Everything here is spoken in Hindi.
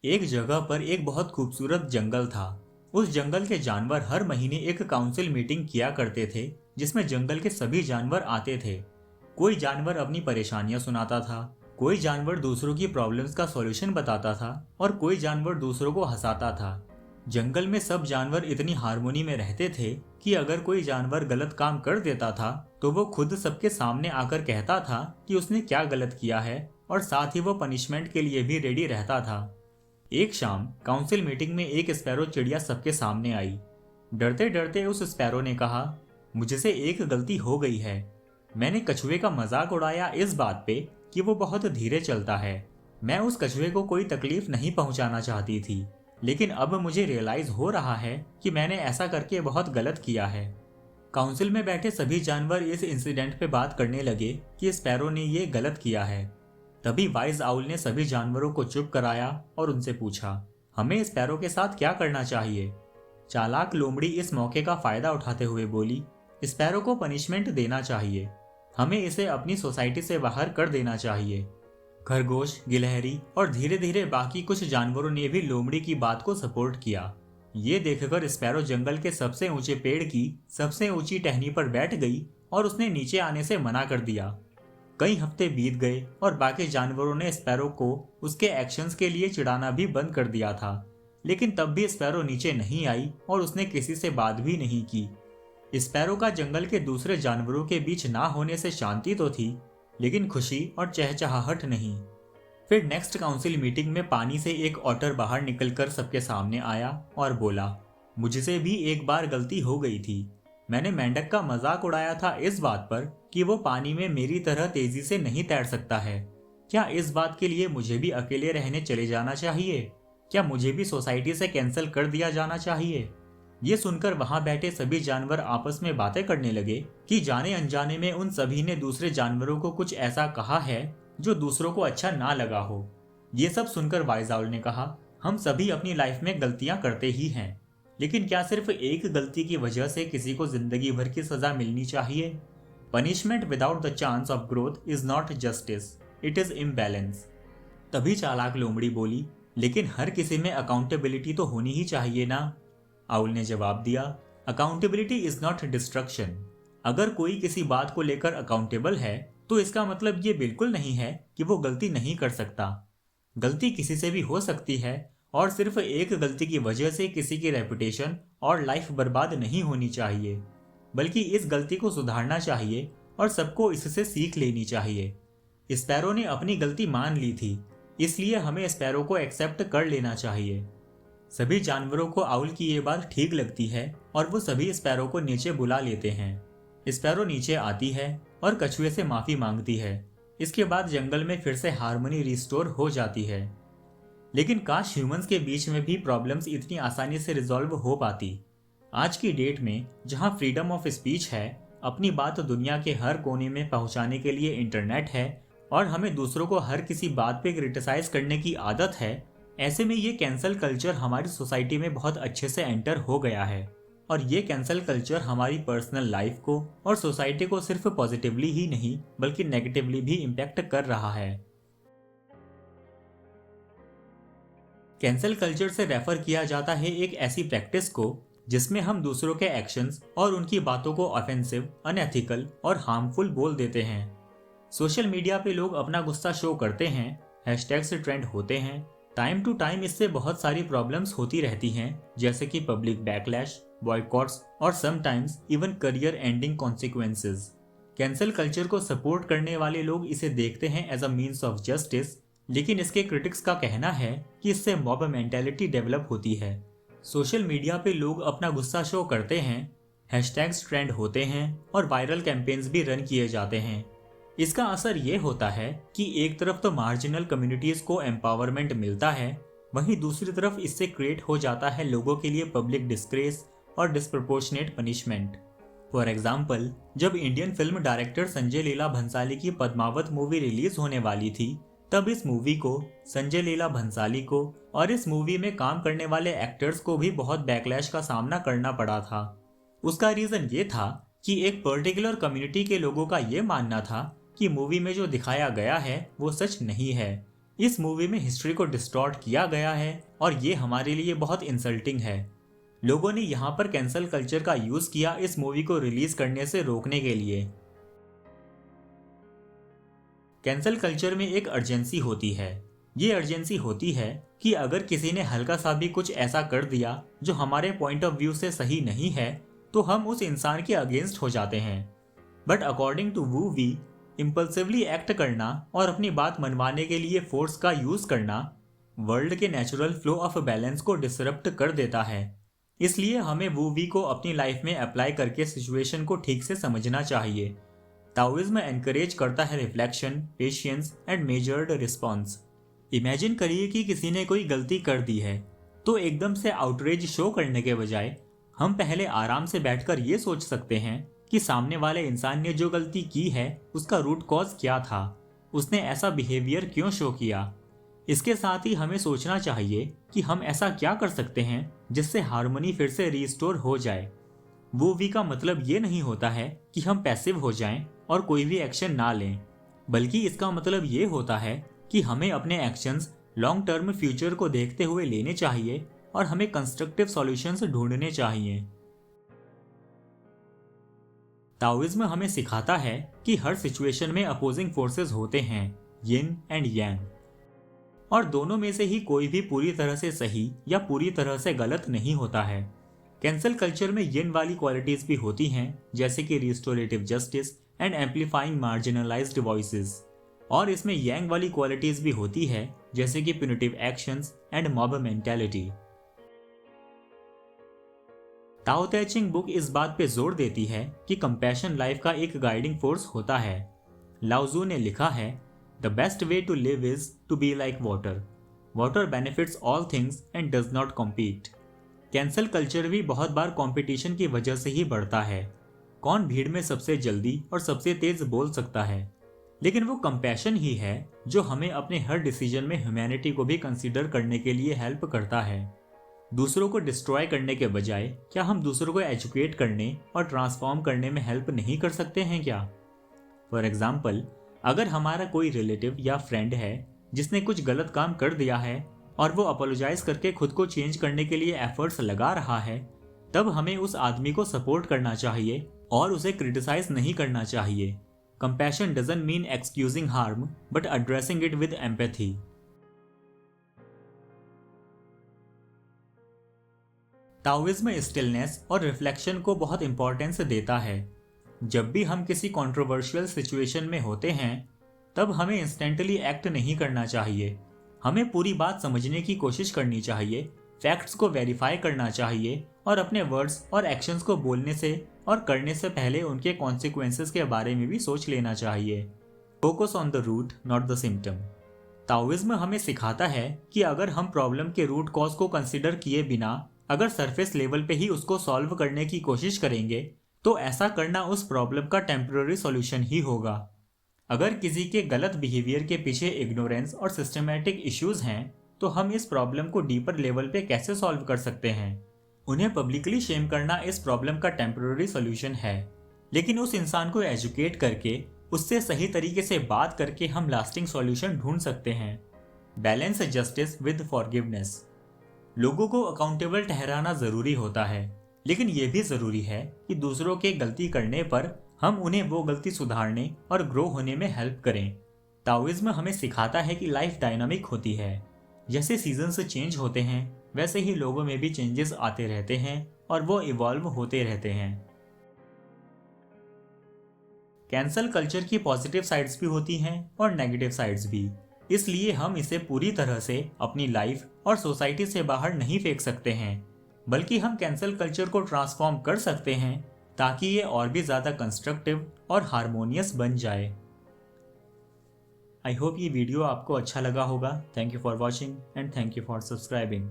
एक जगह पर एक बहुत खूबसूरत जंगल था। उस जंगल के जानवर हर महीने एक काउंसिल मीटिंग किया करते थे, जिसमें जंगल के सभी जानवर आते थे। कोई जानवर अपनी परेशानियां सुनाता था, कोई जानवर दूसरों की प्रॉब्लम्स का सॉल्यूशन बताता था और कोई जानवर दूसरों को हंसाता था। जंगल में सब जानवर इतनी हार्मोनी में रहते थे कि अगर कोई जानवर गलत काम कर देता था तो वो खुद सबके सामने आकर कहता था कि उसने क्या गलत किया है, और साथ ही वो पनिशमेंट के लिए भी रेडी रहता था। एक शाम काउंसिल मीटिंग में एक स्पैरो चिड़िया सबके सामने आई। डरते डरते उस स्पैरो ने कहा, मुझसे एक गलती हो गई है। मैंने कछुए का मजाक उड़ाया इस बात पे कि वो बहुत धीरे चलता है। मैं उस कछुए को कोई तकलीफ नहीं पहुंचाना चाहती थी, लेकिन अब मुझे रियलाइज हो रहा है कि मैंने ऐसा करके बहुत गलत किया है। काउंसिल में बैठे सभी जानवर इस इंसिडेंट पे बात करने लगे कि स्पैरो ने ये गलत किया है। तभी वाइज आउल ने सभी जानवरों को चुप कराया और उनसे पूछा, हमें स्पैरो के साथ क्या करना चाहिए। चालाक लोमड़ी इस मौके का फायदा उठाते हुए बोली, स्पैरो को पनिशमेंट देना चाहिए। हमें इसे अपनी सोसाइटी से बाहर कर देना चाहिए। खरगोश, गिलहरी और धीरे धीरे बाकी कुछ जानवरों ने भी लोमड़ी की बात को सपोर्ट किया। ये देखकर स्पैरो जंगल के सबसे ऊंचे पेड़ की सबसे ऊंची टहनी पर बैठ गई और उसने नीचे आने से मना कर दिया। कई हफ्ते बीत गए और बाकी जानवरों ने स्पैरो को उसके एक्शंस के लिए चिढ़ाना भी बंद कर दिया था, लेकिन तब भी स्पैरो नीचे नहीं आई और उसने किसी से बात भी नहीं की। स्पैरो का जंगल के दूसरे जानवरों के बीच ना होने से शांति तो थी, लेकिन खुशी और चहचहाहट नहीं। फिर नेक्स्ट काउंसिल मीटिंग में पानी से एक ऑटर बाहर निकलकर सबके सामने आया और बोला, मुझसे भी एक बार गलती हो गई थी। मैंने मेंढक का मजाक उड़ाया था इस बात पर कि वो पानी में मेरी तरह तेजी से नहीं तैर सकता है। क्या इस बात के लिए मुझे भी अकेले रहने चले जाना चाहिए? क्या मुझे भी सोसाइटी से कैंसिल कर दिया जाना चाहिए? ये सुनकर वहां बैठे सभी जानवर आपस में बातें करने लगे कि जाने अनजाने में उन सभी ने दूसरे जानवरों को कुछ ऐसा कहा है जो दूसरों को अच्छा ना लगा हो। ये सब सुनकर वाइज़ाउल ने कहा, हम सभी अपनी लाइफ में गलतियां करते ही हैं, लेकिन क्या सिर्फ एक गलती की वजह से किसी को जिंदगी भर की सजा मिलनी चाहिए? Punishment without the chance of growth is not justice, it is imbalance. तभी चालाक लोमड़ी बोली, लेकिन हर किसी में अकाउंटेबिलिटी तो होनी ही चाहिए ना। आउल ने जवाब दिया, अकाउंटेबिलिटी इज नॉट डिस्ट्रक्शन। अगर कोई किसी बात को लेकर अकाउंटेबल है तो इसका मतलब ये बिल्कुल नहीं है कि वो गलती नहीं कर सकता। गलती किसी से भी हो सकती है और सिर्फ एक गलती की वजह से किसी की रेपुटेशन और लाइफ बर्बाद नहीं होनी चाहिए, बल्कि इस गलती को सुधारना चाहिए और सबको इससे सीख लेनी चाहिए। स्पैरो ने अपनी गलती मान ली थी, इसलिए हमें स्पैरो को एक्सेप्ट कर लेना चाहिए। सभी जानवरों को आउल की ये बात ठीक लगती है और वो सभी स्पैरो को नीचे बुला लेते हैं। स्पैरो नीचे आती है और कछुए से माफी मांगती है। इसके बाद जंगल में फिर से हार्मनी रिस्टोर हो जाती है। लेकिन काश ह्यूमंस के बीच में भी प्रॉब्लम्स इतनी आसानी से रिजॉल्व हो पाती। आज की डेट में जहां फ्रीडम ऑफ स्पीच है, अपनी बात दुनिया के हर कोने में पहुंचाने के लिए इंटरनेट है और हमें दूसरों को हर किसी बात पे क्रिटिसाइज करने की आदत है, ऐसे में ये कैंसल कल्चर हमारी सोसाइटी में बहुत अच्छे से एंटर हो गया है। और ये कैंसल कल्चर हमारी पर्सनल लाइफ को और सोसाइटी को सिर्फ पॉजिटिवली ही नहीं बल्कि नेगेटिवली भी इम्पैक्ट कर रहा है। कैंसल कल्चर से रेफर किया जाता है एक ऐसी प्रैक्टिस को जिसमें हम दूसरों के एक्शंस और उनकी बातों को ऑफेंसिव, अनएथिकल और हार्मफुल बोल देते हैं। सोशल मीडिया पे लोग अपना गुस्सा शो करते हैं, हैशटैग्स ट्रेंड होते हैं। टाइम टू टाइम इससे बहुत सारी प्रॉब्लम्स होती रहती हैं, जैसे कि पब्लिक बैकलैश, बॉयकॉट्स और sometimes even career ending consequences. Cancel culture को सपोर्ट करने वाले लोग इसे देखते हैं as a means of justice, लेकिन इसके क्रिटिक्स का कहना है कि इससे मॉब मेंटेलिटी डेवलप होती है। सोशल मीडिया पे लोग अपना गुस्सा शो करते हैं, हैशटैग्स ट्रेंड होते हैं और वायरल कैंपेन्स भी रन किए जाते हैं। इसका असर ये होता है कि एक तरफ तो मार्जिनल कम्युनिटीज को एम्पावरमेंट मिलता है, वहीं दूसरी तरफ इससे क्रिएट हो जाता है लोगों के लिए पब्लिक डिस्ग्रेस और डिस्प्रपोर्शनेट पनिशमेंट। फॉर एग्जाम्पल, जब Indian film director Sanjay Leela Bhansali की पद्मावत मूवी रिलीज होने वाली थी, तब इस मूवी को, संजय लीला भंसाली को और इस मूवी में काम करने वाले एक्टर्स को भी बहुत बैकलैश का सामना करना पड़ा था। उसका रीजन ये था कि एक पर्टिकुलर कम्युनिटी के लोगों का ये मानना था कि मूवी में जो दिखाया गया है वो सच नहीं है। इस मूवी में हिस्ट्री को डिस्टॉर्ट किया गया है और ये हमारे लिए बहुत इंसल्टिंग है। लोगों ने यहाँ पर कैंसल कल्चर का यूज किया इस मूवी को रिलीज करने से रोकने के लिए। कैंसल कल्चर में एक अर्जेंसी होती है। ये अर्जेंसी होती है कि अगर किसी ने हल्का सा भी कुछ ऐसा कर दिया जो हमारे पॉइंट ऑफ व्यू से सही नहीं है तो हम उस इंसान के अगेंस्ट हो जाते हैं। But according to wu wei, impulsively act करना और अपनी बात मनवाने के लिए फोर्स का यूज करना वर्ल्ड के नेचुरल फ्लो ऑफ बैलेंस को डिसरप्ट कर देता है। इसलिए हमें वू वी को अपनी लाइफ में अप्लाई करके सिचुएशन को ठीक से समझना चाहिए। ताओइज्म एनकरेज करता है reflection, patience and measured response. Imagine करिए कि किसी ने कोई गलती कर दी है तो एकदम से आउटरेज शो करने के बजाय हम पहले आराम से बैठकर ये सोच सकते हैं कि सामने वाले इंसान ने जो गलती की है उसका रूट कॉज क्या था, उसने ऐसा बिहेवियर क्यों शो किया। इसके साथ ही हमें सोचना चाहिए कि हम ऐसा क्या कर सकते हैं जिससे हार्मनी फिर से रिस्टोर हो जाए। वो वी का मतलब ये नहीं होता है कि हम पैसिव हो जाएं और कोई भी एक्शन ना लें, बल्कि इसका मतलब ये होता है कि हमें अपने एक्शंस लॉन्ग टर्म फ्यूचर को देखते हुए लेने चाहिए और हमें कंस्ट्रक्टिव सॉल्यूशंस ढूंढने चाहिए। ताओइज्म हमें सिखाता है कि हर सिचुएशन में अपोजिंग फोर्सेस होते हैं, यिन एंड यांग, और दोनों में से ही कोई भी पूरी तरह से सही या पूरी तरह से गलत नहीं होता है। कैंसल कल्चर में यिन वाली क्वालिटीज भी होती हैं, जैसे कि restorative justice and amplifying marginalised voices, और इसमें यांग वाली क्वालिटीज भी होती है, जैसे कि punitive actions and mob mentality. Tao Te Ching book इस बात पे जोर देती है कि कंपैशन लाइफ का एक गाइडिंग फोर्स होता है। लाओजू ने लिखा है, the best way to live is to be like water, water benefits all things and does not compete. Cancel culture भी बहुत बार कंपटीशन की वजह से ही बढ़ता है। कौन भीड़ में सबसे जल्दी और सबसे तेज बोल सकता है, लेकिन वो कंपैशन ही है जो हमें अपने हर डिसीजन में ह्यूमैनिटी को भी कंसीडर करने के लिए हेल्प करता है। दूसरों को डिस्ट्रॉय करने के बजाय क्या हम दूसरों को एजुकेट करने और ट्रांसफॉर्म करने में हेल्प नहीं कर सकते हैं क्या? फॉर एग्जाम्पल, अगर हमारा कोई रिलेटिव या फ्रेंड है जिसने कुछ गलत काम कर दिया है और वो अपोलोजाइज करके खुद को चेंज करने के लिए एफर्ट्स लगा रहा है, तब हमें उस आदमी को सपोर्ट करना चाहिए और उसे क्रिटिसाइज नहीं करना चाहिए। Compassion doesn't mean excusing harm but addressing it with empathy. Taoism stillness और रिफ्लेक्शन को बहुत इंपॉर्टेंस देता है। जब भी हम किसी कंट्रोवर्शियल सिचुएशन में होते हैं तब हमें इंस्टेंटली एक्ट नहीं करना चाहिए। हमें पूरी बात समझने की कोशिश करनी चाहिए, फैक्ट्स को वेरीफाई करना चाहिए और अपने वर्ड्स और एक्शंस को बोलने से और करने से पहले उनके कॉन्सिक्वेंसेस के बारे में भी सोच लेना चाहिए। Focus on the root not the symptom. Taoism हमें सिखाता है कि अगर हम प्रॉब्लम के रूट कॉज को कंसिडर किए बिना अगर सरफेस लेवल पे ही उसको सॉल्व करने की कोशिश करेंगे तो ऐसा करना उस प्रॉब्लम का टेम्पररी सॉल्यूशन ही होगा। अगर किसी के गलत बिहेवियर के पीछे इग्नोरेंस और सिस्टमैटिक इश्यूज हैं तो हम इस प्रॉब्लम को डीपर लेवल पे कैसे सॉल्व कर सकते हैं? उन्हें पब्लिकली शेम करना इस प्रॉब्लम का टेम्पररी सॉल्यूशन है, लेकिन उस इंसान को एजुकेट करके उससे सही तरीके से बात करके हम लास्टिंग सॉल्यूशन ढूंढ सकते हैं। Balance justice with forgiveness. लोगों को अकाउंटेबल ठहराना जरूरी होता है, लेकिन यह भी जरूरी है कि दूसरों के गलती करने पर हम उन्हें वो गलती सुधारने और ग्रो होने में हेल्प करें। ताओइज्म हमें सिखाता है कि लाइफ डायनामिक होती है। जैसे सीजन्स चेंज होते हैं वैसे ही लोगों में भी चेंजेस आते रहते हैं और वो इवॉल्व होते रहते हैं। कैंसल कल्चर की पॉजिटिव साइड्स भी होती हैं और नेगेटिव साइड्स भी, इसलिए हम इसे पूरी तरह से अपनी लाइफ और सोसाइटी से बाहर नहीं फेंक सकते हैं, बल्कि हम कैंसल कल्चर को ट्रांसफॉर्म कर सकते हैं ताकि ये और भी ज़्यादा कंस्ट्रक्टिव और हार्मोनियस बन जाए। आई होप ये वीडियो आपको अच्छा लगा होगा। Thank you for watching and thank you for subscribing.